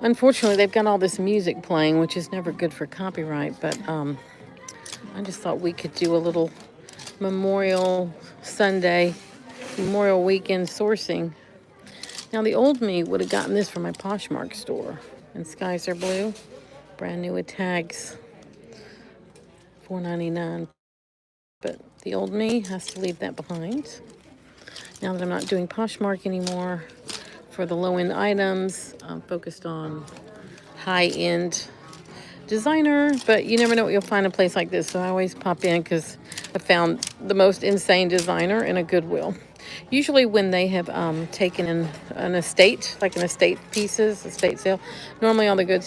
Unfortunately, they've got all this music playing, which is never good for copyright, but I just thought we could do a little Memorial Sunday, Memorial Weekend sourcing. Now, the old me would have gotten this from my Poshmark store. And skies are blue, brand new with tags, $4.99. But the old me has to leave that behind. Now that I'm not doing Poshmark anymore, for the low-end items, I'm focused on high-end designer, but you never know what you'll find in a place like this, so I always pop in because I found the most insane designer in a Goodwill. Usually when they have taken in an estate, like an estate pieces, estate sale, normally all the good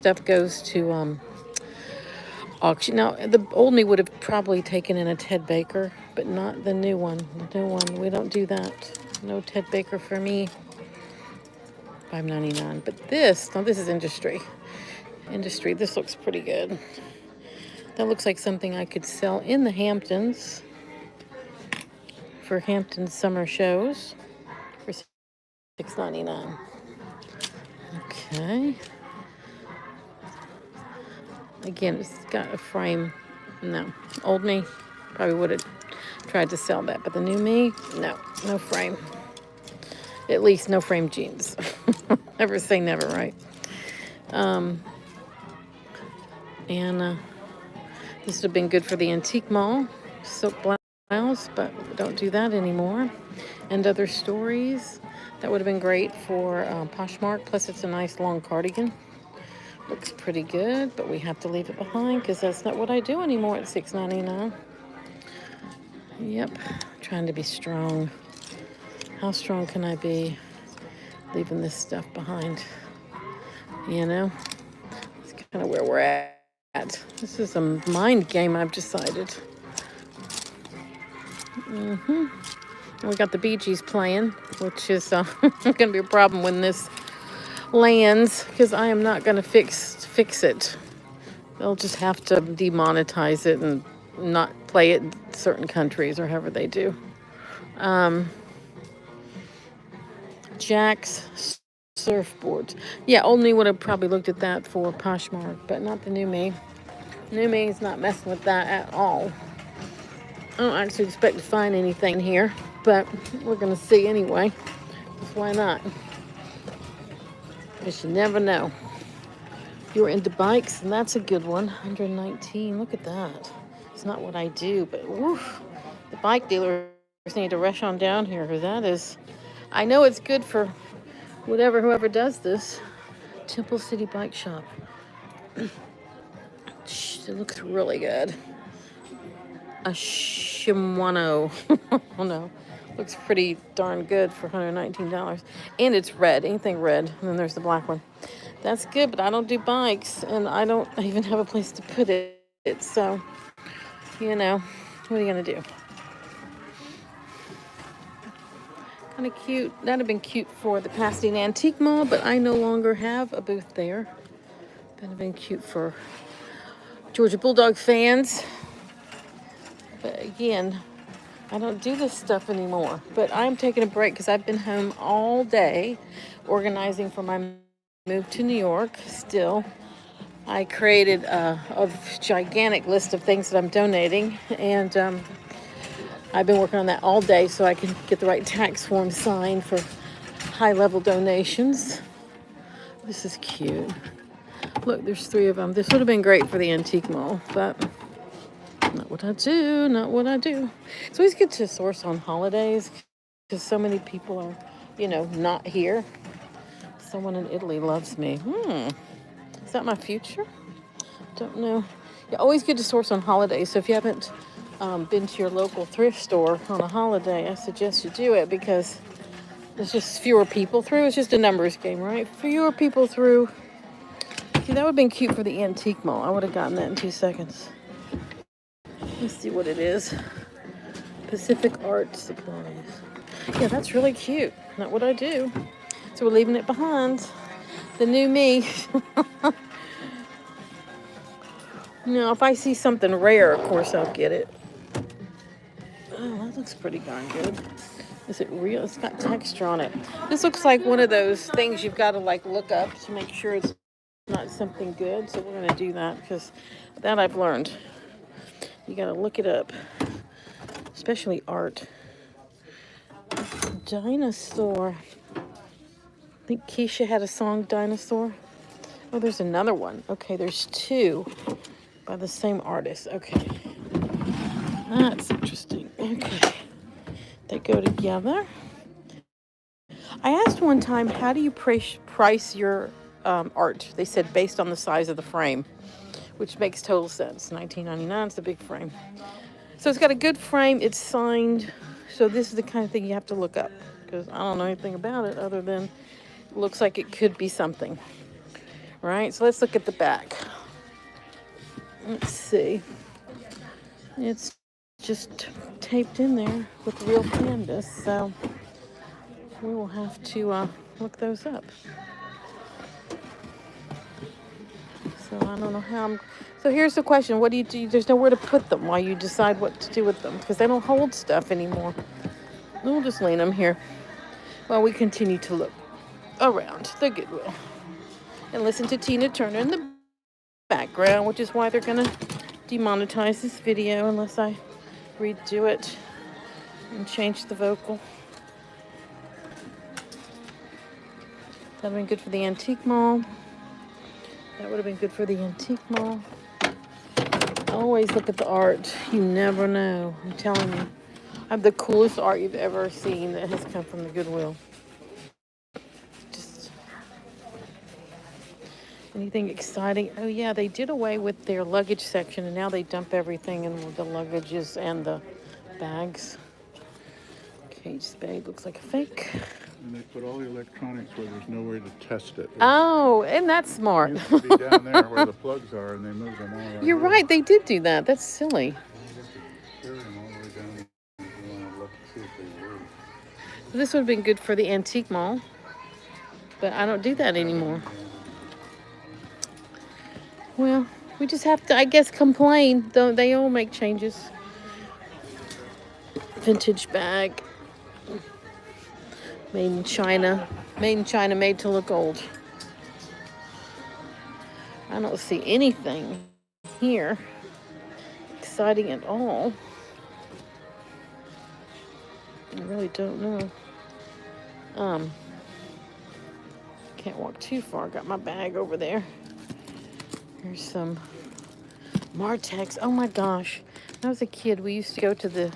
stuff goes to auction. Now, the old me would have probably taken in a Ted Baker, but not the new one. The new one, we don't do that. No Ted Baker for me. $5.99. But this, now this is industry. Industry, this looks pretty good. That looks like something I could sell in the Hamptons for Hampton summer shows for $6.99. Okay. Again, it's got a frame. No, old me probably would have tried to sell that, but the new me, no, no frame. At least no frame jeans. Never say never, right? And this would have been good for the antique mall, silk blouse, but we don't do that anymore. And other stories, that would have been great for Poshmark. Plus, it's a nice long cardigan. Looks pretty good, but we have to leave it behind because that's not what I do anymore at $6.99. Yep, trying to be strong. How strong can I be leaving this stuff behind? You know, it's kind of where we're at. This is a mind game, I've decided. We got the Bee Gees playing, which is going to be a problem when this lands, because I am not going to fix it. They'll just have to demonetize it and not play it in certain countries or however they do. Jack's surfboards. Yeah, old me would have probably looked at that for Poshmark, but not the new me. New me is not messing with that at all. I don't actually expect to find anything here, but we're going to see anyway. Why not? Because you never know. If you're into bikes, and that's a good one. 119. Look at that. It's not what I do, but woof. The bike dealers need to rush on down here, because that is... I know it's good for whoever does this. Temple City Bike Shop. It looks really good. A Shimano. Oh no. Looks pretty darn good for $119. And it's red. Anything red. And then there's the black one. That's good, but I don't do bikes. And I don't even have a place to put it. So, you know, what are you going to do? Kind of cute. That'd have been cute for the Pasadena Antique Mall, but I no longer have a booth there. That'd have been cute for Georgia Bulldog fans. But again, I don't do this stuff anymore. But I'm taking a break because I've been home all day organizing for my move to New York still. I created a gigantic list of things that I'm donating, and I've been working on that all day so I can get the right tax form signed for high-level donations. This is cute. Look, there's 3 of them. This would have been great for the antique mall, but not what I do, not what I do. It's always good to source on holidays because so many people are, not here. Someone in Italy loves me. Is that my future? Don't know. Yeah, always good to source on holidays. So if you haven't been to your local thrift store on a holiday, I suggest you do it because there's just fewer people through. It's just a numbers game, right? Fewer people through. See, that would have been cute for the antique mall. I would have gotten that in 2 seconds. Let's see what it is. Pacific Art Supplies. Yeah, that's really cute. Not what I do. So we're leaving it behind. The new me. If I see something rare, of course I'll get it. Oh, that looks pretty darn good. Is it real? It's got texture on it. This looks like one of those things you've got to like look up to make sure it's not something good. So we're going to do that because that I've learned. You got to look it up, especially art. Dinosaur. I think Keisha had a song, Dinosaur. Oh, there's another one. Okay, there's two by the same artist. Okay. That's interesting. Okay. They go together. I asked one time, how do you price your art? They said based on the size of the frame, which makes total sense. $19.99 is a big frame. So it's got a good frame. It's signed. So this is the kind of thing you have to look up because I don't know anything about it other than it looks like it could be something. Right? So let's look at the back. Let's see. It's just taped in there with real canvas. So we will have to look those up. So I don't know how So here's the question. What do you do? There's nowhere to put them while you decide what to do with them because they don't hold stuff anymore. We'll just lean them here while we continue to look around the Goodwill. And listen to Tina Turner in the background, which is why they're going to demonetize this video unless I redo it and change the vocal. That would have been good for the antique mall. That would have been good for the antique mall. Always look at the art. You never know. I'm telling you. I have the coolest art you've ever seen that has come from the Goodwill. Just anything exciting. Oh yeah, they did away with their luggage section and now they dump everything in the luggages and the bags. Kate Spade looks like a fake. And they put all the electronics where there's no way to test it. Oh, and that's smart. It used to be down there where the plugs are, and they moved them all around. You're right, they did do that. That's silly. You have to carry them all the way down if you want to look and see if they work. This would have been good for the antique mall, but I don't do that anymore. Well, we just have to, I guess, complain. Don't they all make changes? Vintage bag. Made in China. Made in China, made to look old. I don't see anything here exciting at all. I really don't know. Can't walk too far. Got my bag over there. Here's some Martex. Oh my gosh. When I was a kid, we used to go to the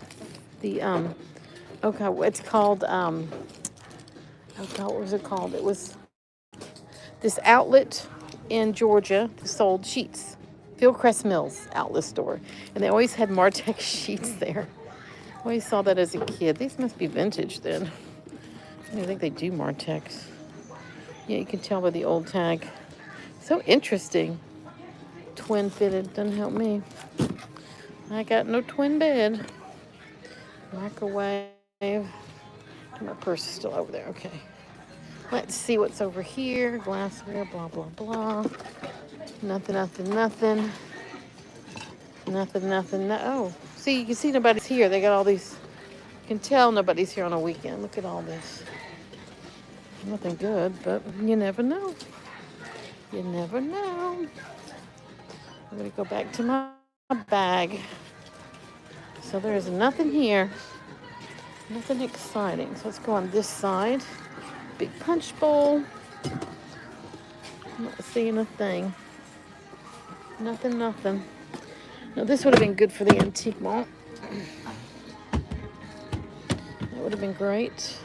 oh God, it's called, oh God, what was it called? It was this outlet in Georgia that sold sheets. Fieldcrest Mills outlet store. And they always had Martex sheets there. I always saw that as a kid. These must be vintage then. I don't think they do Martex. Yeah, you can tell by the old tag. So interesting. Twin fitted, doesn't help me. I got no twin bed. Microwave. My purse is still over there, okay. Let's see what's over here. Glassware, blah, blah, blah. Nothing. Oh, see, you can see nobody's here. They got all these, you can tell nobody's here on a weekend. Look at all this. Nothing good, but you never know. You never know. I'm going to go back to my bag. So there is nothing here. Nothing exciting. So let's go on this side. Big punch bowl. I'm not seeing a thing. Nothing. Now this would have been good for the antique mall. That would have been great.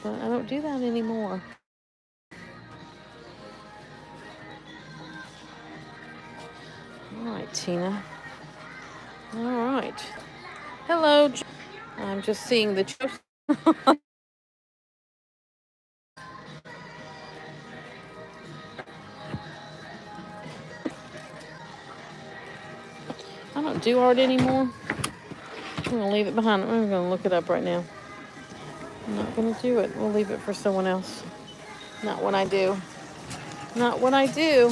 But I don't do that anymore. All right, Tina. All right. Hello. I'm just seeing the I don't do art anymore. I'm going to leave it behind. I'm going to look it up right now. I'm not going to do it. We'll leave it for someone else. Not when I do. Not when I do.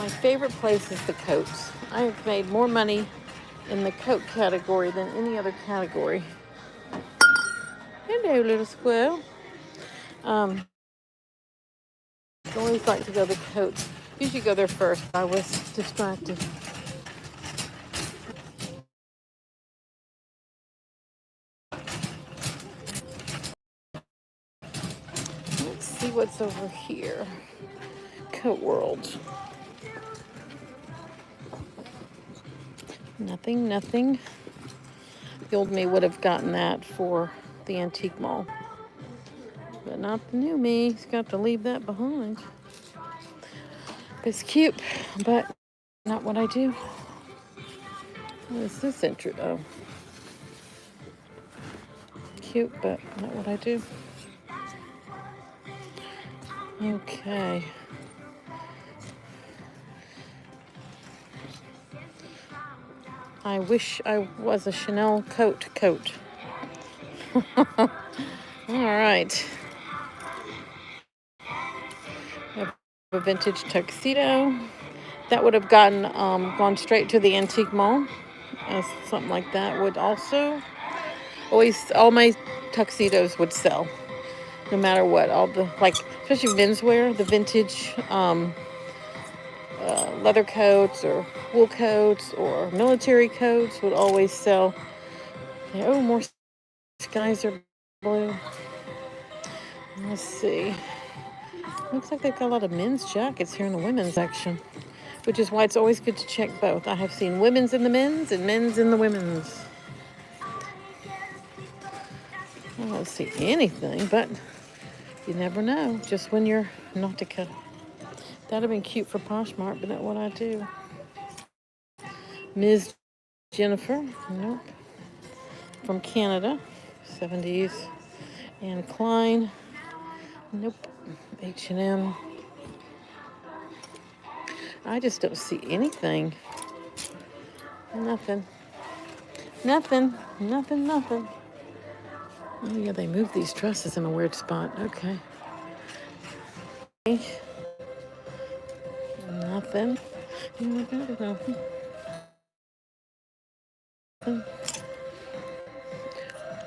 My favorite place is the coats. I have made more money in the coat category than any other category. Hello, little squirrel. I always like to go to the coats. Usually go there first. I was distracted. Let's see what's over here. Coat World. Nothing, nothing. The old me would have gotten that for the antique mall. But not the new me. He's got to leave that behind. It's cute, but not what I do. What is this intro? Oh. Cute, but not what I do. Okay. I wish I was a Chanel coat. All right. A vintage tuxedo. That would have gone straight to the antique mall. Something like that would also all my tuxedos would sell, no matter what. All the especially menswear, the vintage leather coats or wool coats or military coats would always sell. Oh, more skies are blue. Let's see. Looks like they've got a lot of men's jackets here in the women's section, which is why it's always good to check both. I have seen women's in the men's and men's in the women's. I don't see anything, but you never know. Just when you're Nautica. That'd have been cute for Poshmark, but not what I do. Ms. Jennifer, nope. From Canada, 70s. Anne Klein, nope. H&M. I just don't see anything. Nothing. Oh yeah, they moved these dresses in a weird spot. Okay. Nothing.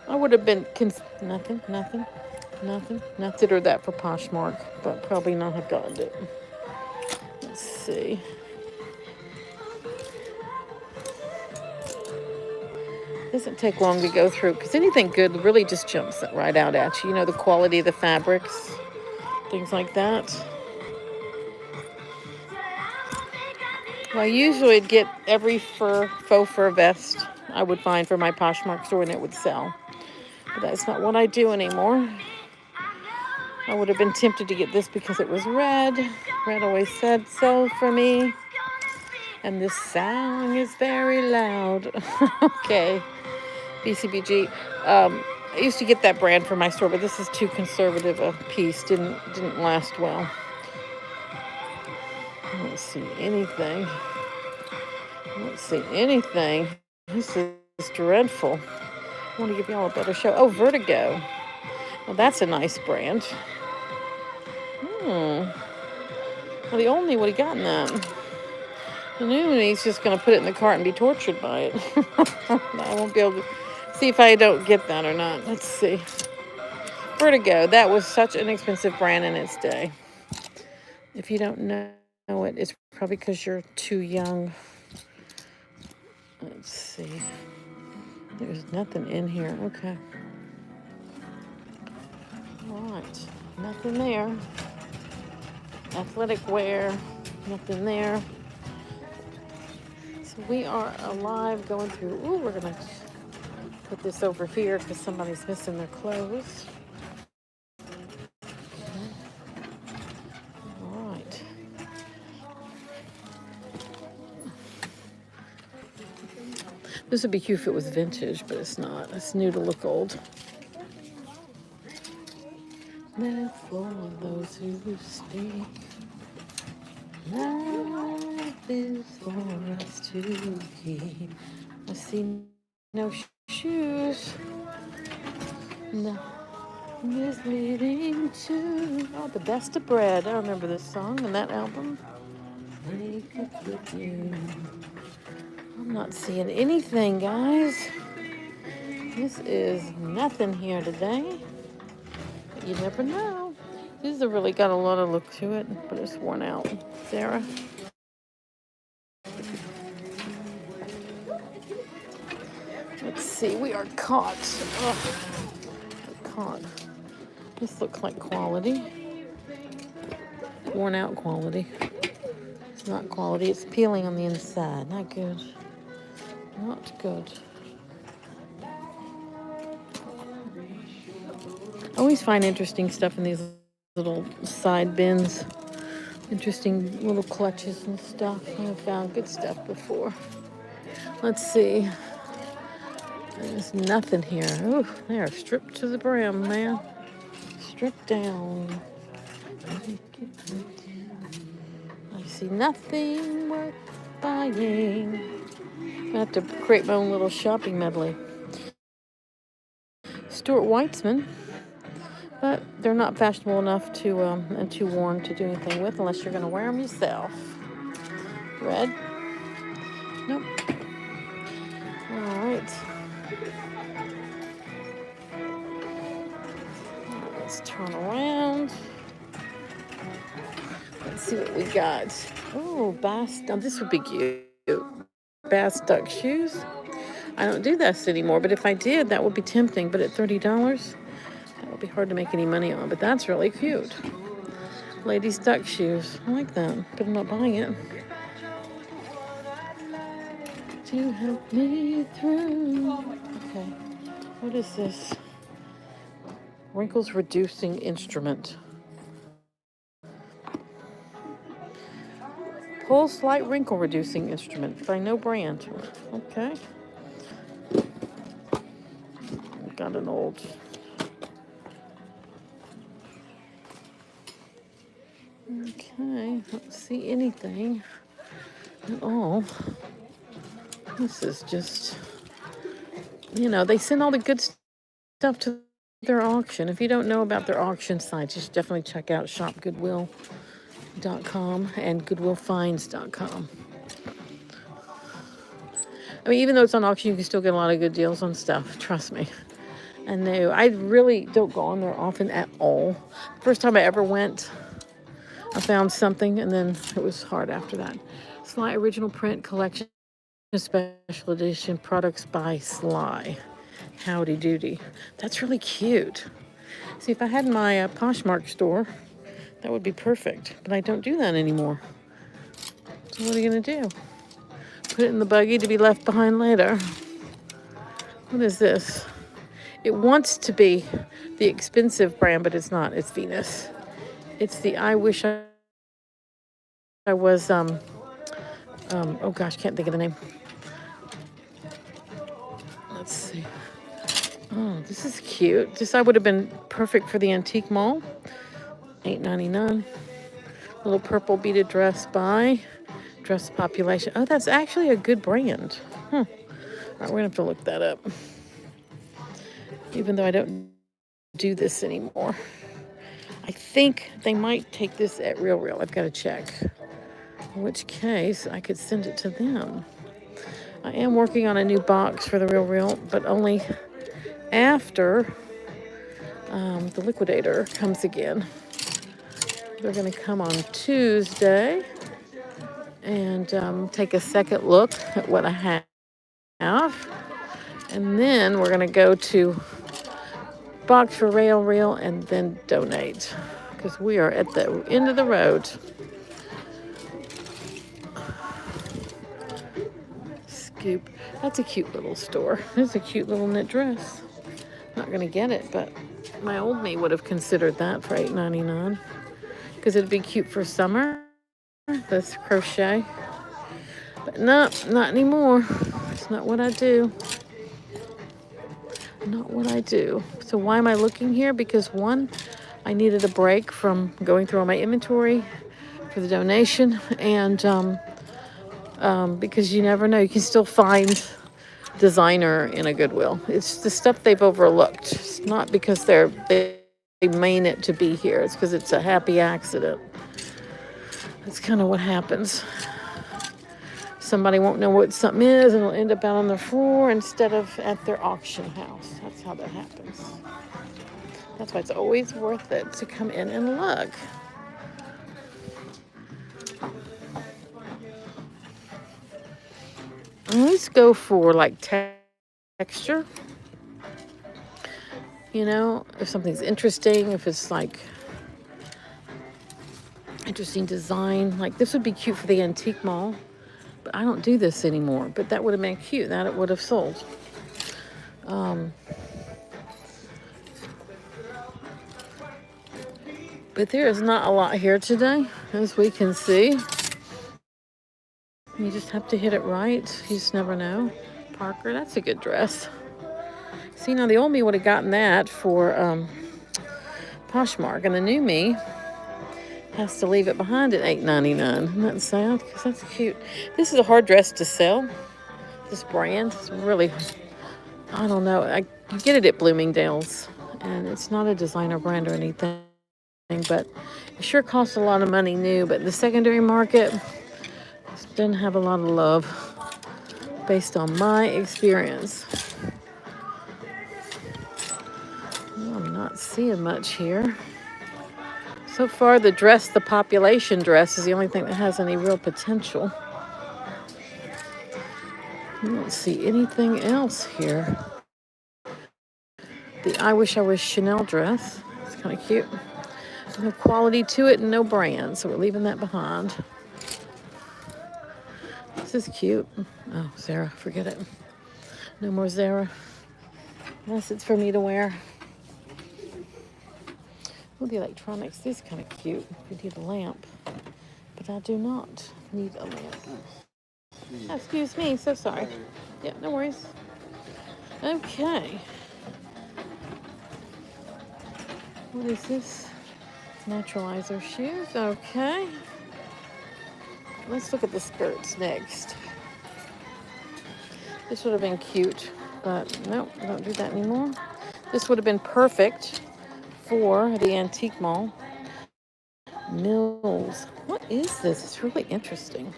I would have been nothing. Consider that for Poshmark, but probably not have gotten it. Let's see. Doesn't take long to go through because anything good really just jumps right out at you. You know, the quality of the fabrics, things like that. Well, I usually would get every faux fur vest I would find for my Poshmark store and it would sell. But that's not what I do anymore. I would have been tempted to get this because it was red. Red always said so for me. And this song is very loud. Okay. BCBG. I used to get that brand for my store, but this is too conservative a piece. Didn't last well. I don't see anything. This is dreadful. I want to give y'all a better show. Oh, Vertigo. Well, that's a nice brand. Well, the old me would have gotten that. The new me's just going to put it in the cart and be tortured by it. I won't be able to see if I don't get that or not. Let's see. Vertigo. That was such an expensive brand in its day. If you don't know it, it's probably because you're too young. Let's see. There's nothing in here. Okay. All right. Nothing there. Athletic wear. Nothing there. So we are alive going through. Ooh, we're going to put this over here because somebody's missing their clothes. Okay. All right. This would be cute if it was vintage, but it's not. It's new to look old. Therefore, those who speak, life is for us to keep. I see no shoes. No is leading to the best of bread. I remember this song and that album. Wake up with you. I'm not seeing anything, guys. This is nothing here today. But you never know. This has really got a lot of look to it, but it's worn out. Sarah. Let's see. We are caught. Ugh. We're caught. This looks like quality. Worn out quality. It's not quality. It's peeling on the inside. Not good. Not good. I always find interesting stuff in these little side bins. Interesting little clutches and stuff. I've found good stuff before. Let's see. There's nothing here. Ooh, they are stripped to the brim, man. Stripped down. I see nothing worth buying. I have to create my own little shopping medley. Stuart Weitzman, but they're not fashionable enough to and too worn to do anything with unless you're going to wear them yourself. Red? Nope. All right. Let's turn around. Let's see what we got. Oh, bass. Now this would be cute. Bass duck shoes. I don't do this anymore, but if I did, that would be tempting. But at $30, that would be hard to make any money on. But that's really cute. Ladies' duck shoes. I like that, but I'm not buying it. To help me through. Okay. What is this? Wrinkles reducing instrument. Pulse light wrinkle reducing instrument by no brand. Okay. Got an old. Okay, don't see anything at all. This is just, they send all the good stuff to their auction. If you don't know about their auction sites, you should definitely check out shopgoodwill.com and goodwillfinds.com. I mean, even though it's on auction, you can still get a lot of good deals on stuff. Trust me. And no, I really don't go on there often at all. First time I ever went, I found something, and then it was hard after that. Sly Original Print Collection Special Edition Products by Sly. Howdy doody. That's really cute. See, if I had my Poshmark store, that would be perfect. But I don't do that anymore. So what are you going to do? Put it in the buggy to be left behind later. What is this? It wants to be the expensive brand, but it's not. It's Venus. It's the I Wish I Was, oh gosh, can't think of the name. Let's see. Oh, this is cute. This I would have been perfect for the antique mall. $8.99. Little purple beaded dress by Dress Population. Oh, that's actually a good brand. All right, we're going to have to look that up. Even though I don't do this anymore. I think they might take this at Real. I've got to check. In which case, I could send it to them. I am working on a new box for the Real, but only after the liquidator comes again. They're going to come on Tuesday and take a second look at what I have. And then we're going to go to box for Real and then donate, because we are at the end of the road. Scoop. That's a cute little store. It's a cute little knit dress. Not going to get it, but my old me would have considered that for $8.99, because it'd be cute for summer. This crochet. But no, not anymore. It's not what I do. Not what I do. So why am I looking here? Because one, I needed a break from going through all my inventory for the donation, and because you never know, you can still find designer in a Goodwill. It's the stuff they've overlooked. It's not because they mean it to be here. It's because it's a happy accident. That's kind of what happens. Somebody won't know what something is and it'll end up out on the floor instead of at their auction house. That's how that happens. That's why it's always worth it to come in and look. I always go for like texture. You know, if something's interesting, if it's like interesting design, like this would be cute for the antique mall. But I don't do this anymore. But that would have been cute. That it would have sold. But there is not a lot here today, as we can see. You just have to hit it right. You just never know. Parker, that's a good dress. See, now the old me would have gotten that for Poshmark, and the new me has to leave it behind at $8.99. Isn't that sad? Because that's cute. This is a hard dress to sell. This brand is really, I don't know. You get it at Bloomingdale's, and it's not a designer brand or anything, but it sure costs a lot of money new. But the secondary market doesn't have a lot of love based on my experience. Well, I'm not seeing much here. So far, the population dress, is the only thing that has any real potential. I don't see anything else here. The I Wish I Was Chanel dress. It's kind of cute. No quality to it and no brand, so we're leaving that behind. This is cute. Oh, Zara, forget it. No more Zara. Unless it's for me to wear. Oh, the electronics is kind of cute. We need a lamp. But I do not need a lamp. Oh, excuse me, so sorry. Yeah, no worries. Okay. What is this? Naturalizer shoes. Okay. Let's look at the skirts next. This would have been cute, but no, I don't do that anymore. This would have been perfect for the antique mall. Mills. What is this? It's really interesting.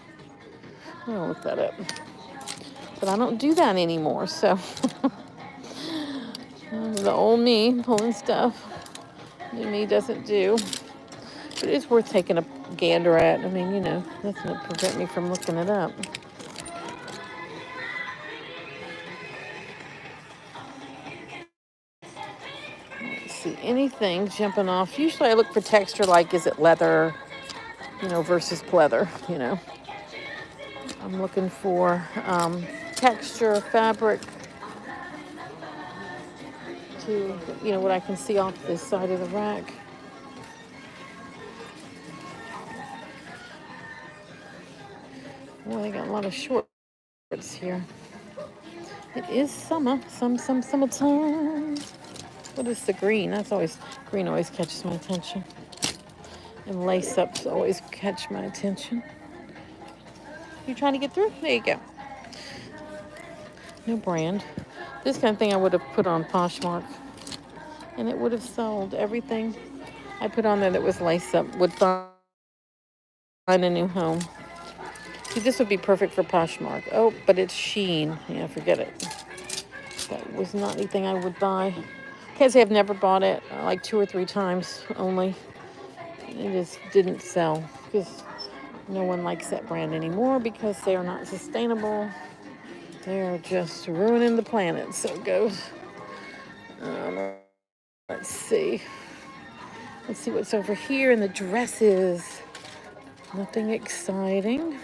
I'm gonna look that up. But I don't do that anymore, so the old me pulling stuff new me doesn't do. But it's worth taking a gander at. I mean, you know, nothing to prevent me from looking it up. Let's see, anything jumping off. Usually I look for texture, like is it leather, you know, versus pleather, you know. I'm looking for texture, fabric, to, you know, what I can see off this side of the rack. Well, they got a lot of shorts here. It is summer, summertime. What is the green? Green always catches my attention. And lace-ups always catch my attention. You trying to get through? There you go. No brand. This kind of thing I would have put on Poshmark. And it would have sold. Everything I put on there that was lace-up would find a new home. See, this would be perfect for Poshmark. Oh, but it's Shein. Yeah, forget it. That was not anything I would buy. Can't say I've never bought it. Like 2 or 3 times only. It just didn't sell because no one likes that brand anymore because they are not sustainable. They're just ruining the planet. So it goes. Let's see. Let's see what's over here in the dresses. Nothing exciting.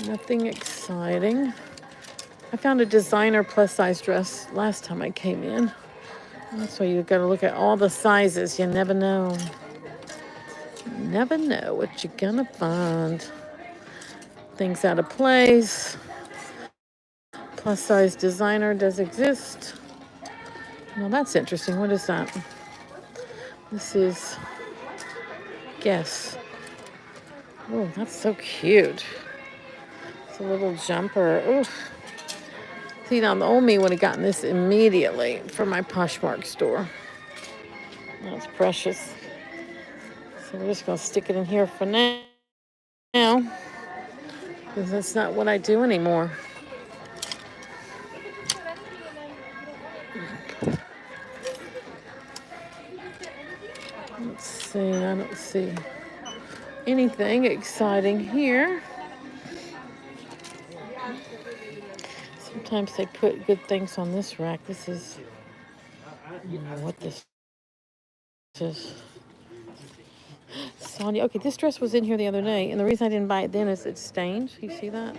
Nothing exciting. I found a designer plus size dress last time I came in. That's why you got to look at all the sizes. You never know. You never know what you're going to find. Things out of place. Plus size designer does exist. Well, that's interesting. What is that? This is Guess. Oh, that's so cute. It's a little jumper. Oof. See, now the old me would have gotten this immediately from my Poshmark store. That's precious. So we're just going to stick it in here for now. now because that's not what I do anymore. Let's see, I don't see anything exciting here. Sometimes they put good things on this rack. This is, I don't know what this is. Sonia. Okay, this dress was in here the other day, and the reason I didn't buy it then is it's stained. You see that?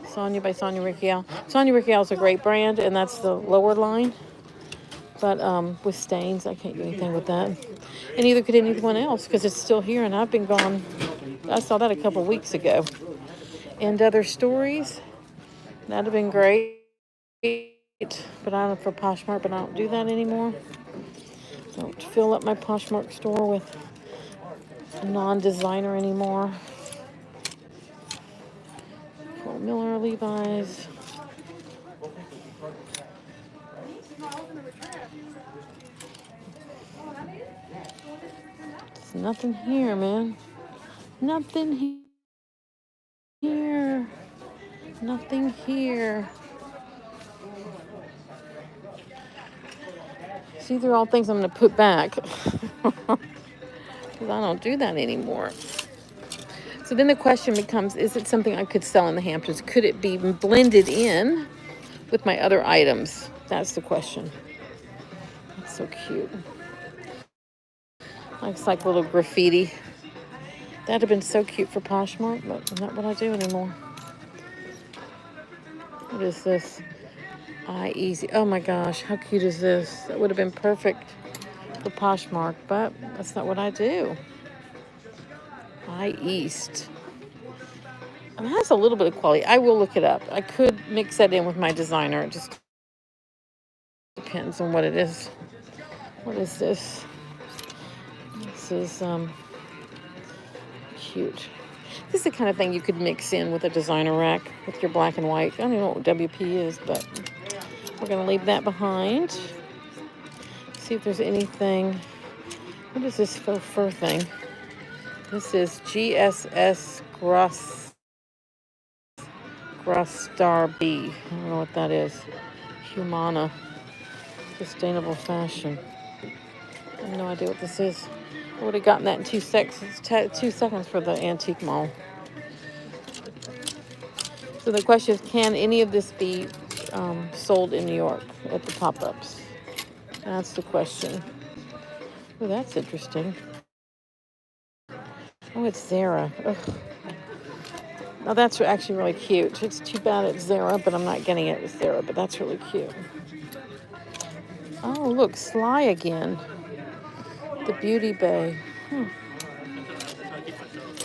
Sonia by Sonia Riquel. Sonia Riquel is a great brand, and that's the lower line. But with stains, I can't do anything with that. And neither could anyone else because it's still here, and I've been gone. I saw that a couple weeks ago. And other stories, that'd have been great. But I don't for Poshmark, but I don't do that anymore. I don't fill up my Poshmark store with non-designer anymore. Paul Miller, Levi's. There's nothing here, man. Nothing here. Nothing here. See, they're all things I'm going to put back. Because I don't do that anymore. So then the question becomes, is it something I could sell in the Hamptons? Could it be blended in with my other items? That's the question. That's so cute. Looks like little graffiti. That'd have been so cute for Poshmark, but not what I do anymore. What is this? Easy. Oh my gosh, how cute is this? That would have been perfect for Poshmark, but that's not what I do. East. And it has a little bit of quality. I will look it up. I could mix that in with my designer. It just depends on what it is. What is this? This is cute. This is the kind of thing you could mix in with a designer rack with your black and white. I don't know what WP is, but we're going to leave that behind. See if there's anything. What is this faux fur thing? This is GSS Star B. I don't know what that is. Humana. Sustainable fashion. I have no idea what this is. I would have gotten that in 2 seconds. 2 seconds for the antique mall. So the question is, can any of this be sold in New York at the pop-ups? That's the question. Oh, that's interesting. Oh, it's Zara. Ugh. Now that's actually really cute. It's too bad it's Zara, but I'm not getting it with Zara, but that's really cute. Oh, look, Sly again. The Beauty Bay.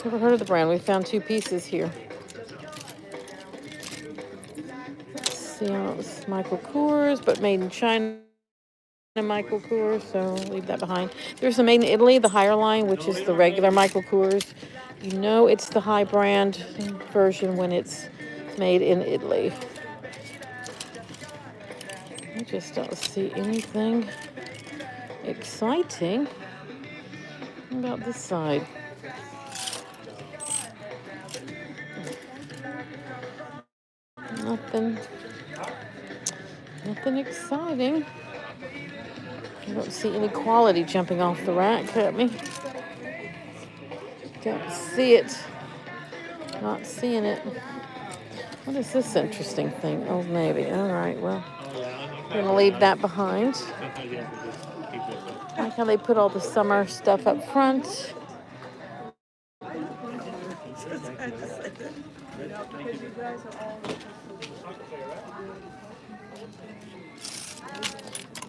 Never heard of the brand. We found 2 pieces here. Let's see, it's Michael Kors, but made in China. Michael Kors, so leave that behind. There's the made in Italy, the higher line, which is the regular Michael Kors. You know it's the high brand version when it's made in Italy. I just don't see anything exciting about this side. Nothing exciting. I don't see any quality jumping off the rack at me. Don't see it. Not seeing it. What is this interesting thing? Old Navy. All right, well, we're going to leave that behind. I like how they put all the summer stuff up front.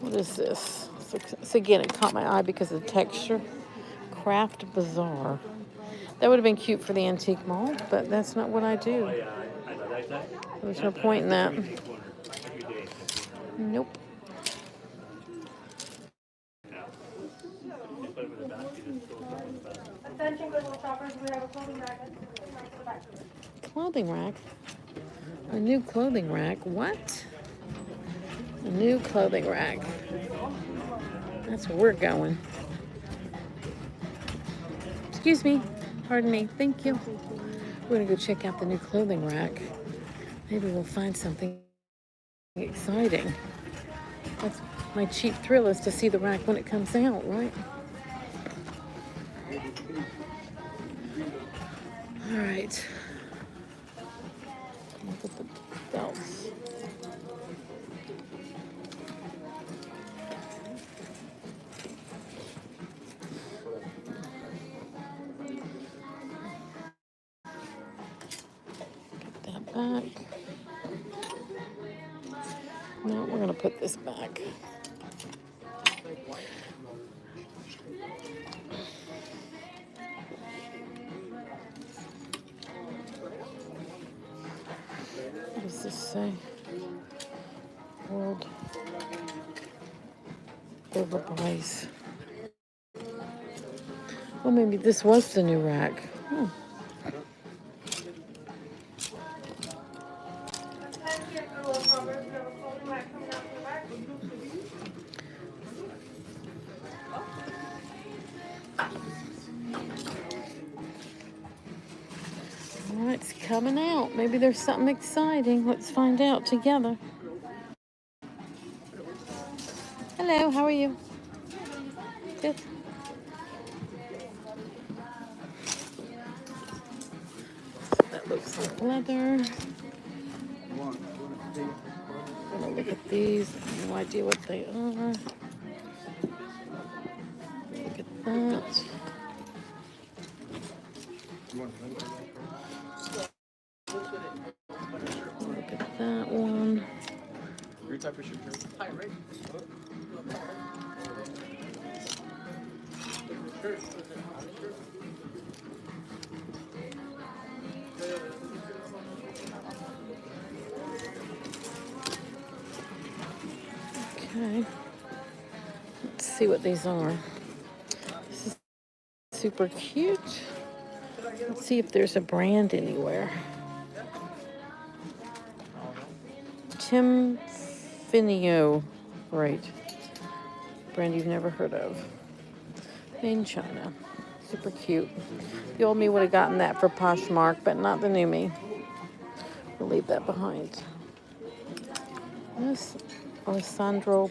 What is this? So again, it caught my eye because of the texture. Craft Bazaar. That would have been cute for the antique mall, but that's not what I do. There's no point in that. Nope. Attention, Goodwill shoppers, we have a clothing rack. Clothing rack? A new clothing rack? What? A new clothing rack. That's where we're going. Excuse me. Pardon me. Thank you. We're gonna go check out the new clothing rack. Maybe we'll find something exciting. That's my cheap thrill, is to see the rack when it comes out, right? All right. Look at the belts. Get that back. No, we're gonna put this back. What does this say? World overprice. Well, maybe this was the new rack. Hi, here at Goodwill Shoppers. We have a clothing rack coming out in the back. All right, it's coming out. Maybe there's something exciting. Let's find out together. Hello, how are you? Good. That looks like leather. I'm gonna look at these. I have no idea what they are. Look at that. Look at that one. Okay. Let's see what these are. This is super cute. Let's see if there's a brand anywhere. Tim Finio. Right. Brand you've never heard of. Made in China. Super cute. The old me would have gotten that for Poshmark, but not the new me. We'll leave that behind. This Alessandro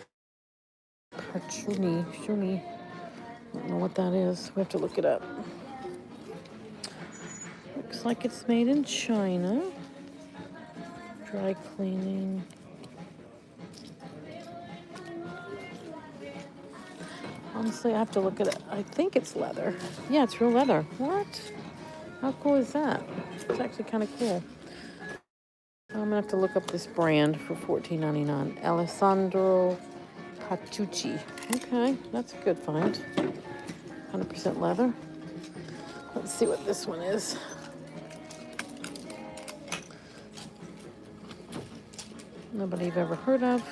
Parchuni. I don't know what that is. We have to look it up. Looks like it's made in China. Dry cleaning. Honestly, I have to look at it. I think it's leather. Yeah, it's real leather. What? How cool is that? It's actually kind of cool. I'm gonna have to look up this brand for $14.99. Alessandro Patucci. Okay, that's a good find. 100% leather. Let's see what this one is. Nobody you've ever heard of.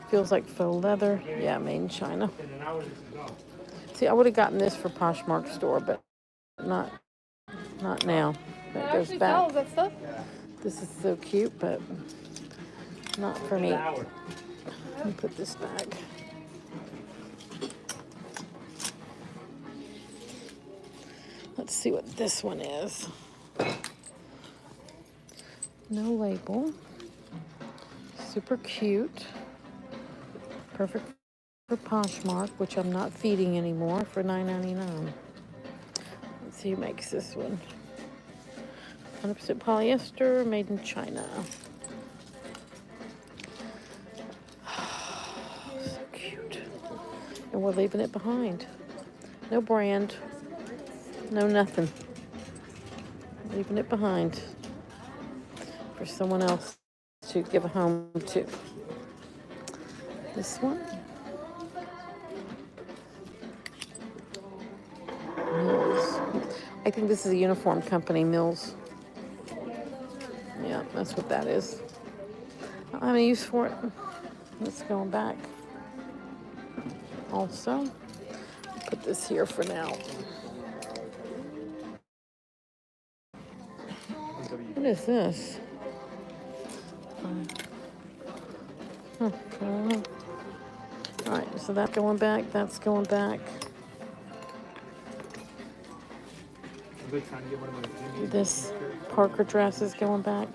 Feels like faux leather. Yeah, made in China. See, I would have gotten this for Poshmark store, but not now. That goes back. That stuff? This is so cute, but not for me. Let me put this back. Let's see what this one is. No label. Super cute. Perfect for Poshmark, which I'm not feeding anymore, for $9.99. Let's see who makes this one. 100% polyester, made in China. So cute. And we're leaving it behind. No brand. No nothing. Leaving it behind for someone else to give a home to. This one. Mills. I think this is a uniform company, Mills. Yeah, that's what that is. I don't have any use for it. Let's go back. Also, put this here for now. What is this? Okay. All right, so that's going back. That's going back. This Parker dress is going back.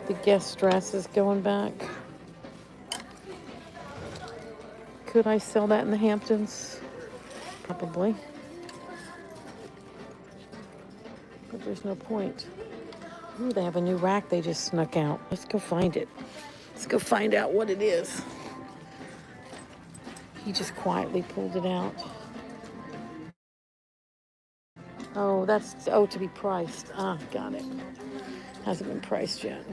The guest dress is going back. Could I sell that in the Hamptons? Probably. But there's no point. Ooh, they have a new rack they just snuck out. Let's go find it. Let's go find out what it is. He just quietly pulled it out. Oh, that's, oh, to be priced. Ah, got it. Hasn't been priced yet.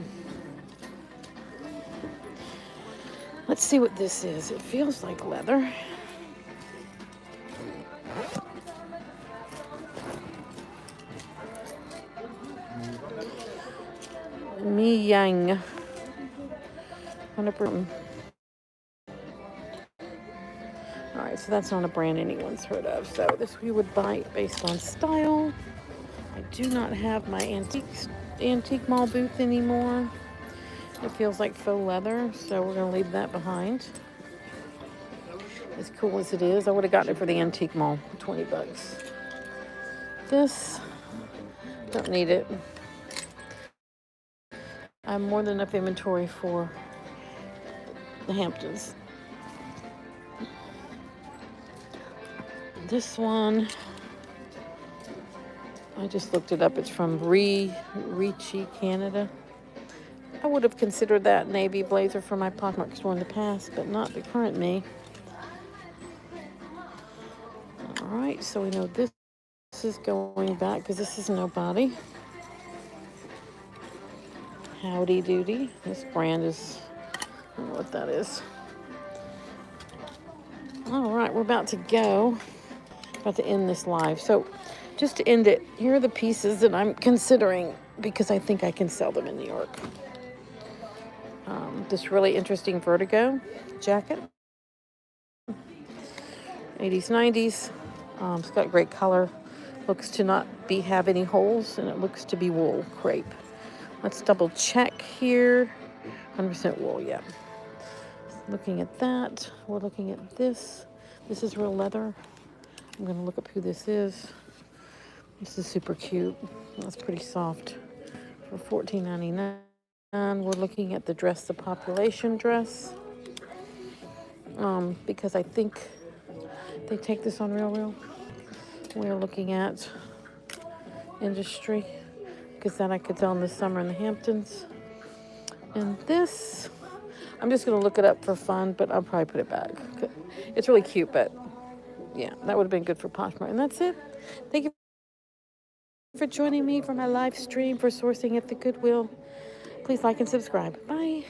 Let's see what this is. It feels like leather. Mi Yang. 100%. Alright, so that's not a brand anyone's heard of. So this we would buy based on style. I do not have my antique mall booth anymore. It feels like faux leather, so we're going to leave that behind. As cool as it is, I would have gotten it for the antique mall for 20 bucks. This, don't need it. I have more than enough inventory for the Hamptons. This one, I just looked it up. It's from Ricci, Canada. I would have considered that navy blazer for my Pockmark store in the past, but not the current me. All right, so we know this is going back because this is nobody. Howdy Doody. This brand is, I don't know what that is. All right, we're about to go. About to end this live. So just to end it, here are the pieces that I'm considering because I think I can sell them in New York. This really interesting Vertigo jacket. 80s, 90s. It's got great color. Looks to not have any holes, and it looks to be wool crepe. Let's double check here. 100% wool, yeah. Looking at that. We're looking at this. This is real leather. I'm going to look up who this is. This is super cute. That's pretty soft. For $14.99. We're looking at the Dress the Population dress. Because I think they take this on Real. We're looking at Industry. Because that I could sell in the summer in the Hamptons. And this, I'm just going to look it up for fun, but I'll probably put it back. It's really cute, but yeah, that would have been good for Poshmark. And that's it. Thank you for joining me for my live stream for sourcing at the Goodwill. Please like and subscribe. Bye.